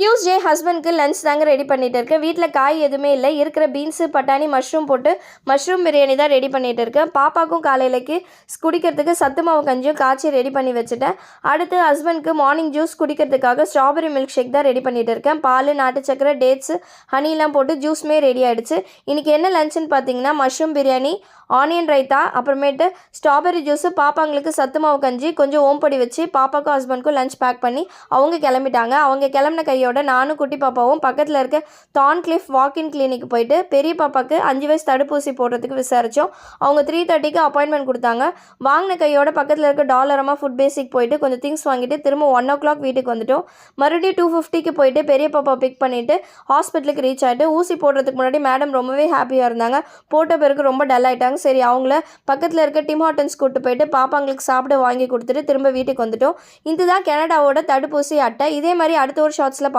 Tuesday ஹஸ்பண்ட்க்கு lunch தாங்க ready பண்ணிட்டு இருக்கேன். வீட்டில் காய் எதுவுமே இல்லை. இருக்கிற பீன்ஸு, பட்டாணி, மஷ்ரூம் போட்டு மஷ்ரூம் பிரியாணி தான் ரெடி பண்ணிட்டு இருக்கேன். பாப்பாக்கும் காலையிலக்கு குடிக்கிறதுக்கு சத்து மாவு கஞ்சியும் காய்ச்சி ரெடி பண்ணி வச்சுட்டேன். அடுத்து ஹஸ்பண்ட்க்கு மார்னிங் ஜூஸ் குடிக்கிறதுக்காக ஸ்ட்ராபெரி மில்க் ஷேக் தான் ரெடி பண்ணிட்டு இருக்கேன். பால், நாட்டு சக்கரை, டேட்ஸு, ஹனிலாம் போட்டு ஜூஸ்மே ரெடி ஆகிடுச்சு. இன்றைக்கி என்ன லஞ்சுன்னு பார்த்தீங்கன்னா மஷ்ரூம் பிரியாணி, ஆனியன் ரைத்தா, அப்புறமேட்டு ஸ்ட்ராபெரி ஜூஸு, பாப்பாங்களுக்கு சத்து மாவு கஞ்சி, கொஞ்சம் ஓம்பொடி வச்சு பாப்பாக்கும் ஹஸ்பண்ட்க்கும் லஞ்ச் பேக் பண்ணி அவங்க கிளம்பிட்டாங்க. அவங்க கிளம்பின கையோட நானும் குட்டி பாப்பாவும் பக்கத்தில் இருக்க தான்க்ளிஃப் வாக்கின் கிளினிக் போயிட்டு பெரிய பாப்பாவுக்கு 5 வயசு தடுப்பூசி போடுறதுக்கு விசாரித்தோம். அவங்க 3:30க்கு அப்பாயின்மெண்ட் கொடுத்தாங்க. வாங்கின கையோட பக்கத்தில் இருக்க டாலரமாக ஃபுட் பேசிக் போயிட்டு கொஞ்சம் திங்ஸ் வாங்கிட்டு திரும்ப 1 o'clock வீட்டுக்கு வந்துட்டோம். மறுபடியும் 2:50க்கு போயிட்டு பெரிய பாப்பா பிக் பண்ணிவிட்டு ஹாஸ்பிட்டலுக்கு ரீச் ஆகிட்டு ஊசி போடுறதுக்கு முன்னாடி மேடம் ரொம்பவே ஹாப்பியாக இருந்தாங்க. போட்ட பிறகு ரொம்ப டல் ஆகிட்டாங்க. சரி, அவங்கள பக்கத்தில் இருக்க டிம் ஹார்ட்டன்ஸ் கூப்பிட்டு போயிட்டு பாப்பாங்களுக்கு சாப்பிட வாங்கி கொடுத்துட்டு திரும்ப வீட்டுக்கு வந்துட்டோம். இதுதான் கனடாவோட தடுப்பூசி அட்டை. இதே மாதிரி அடுத்த ஒரு ஷார்ட்ஸில்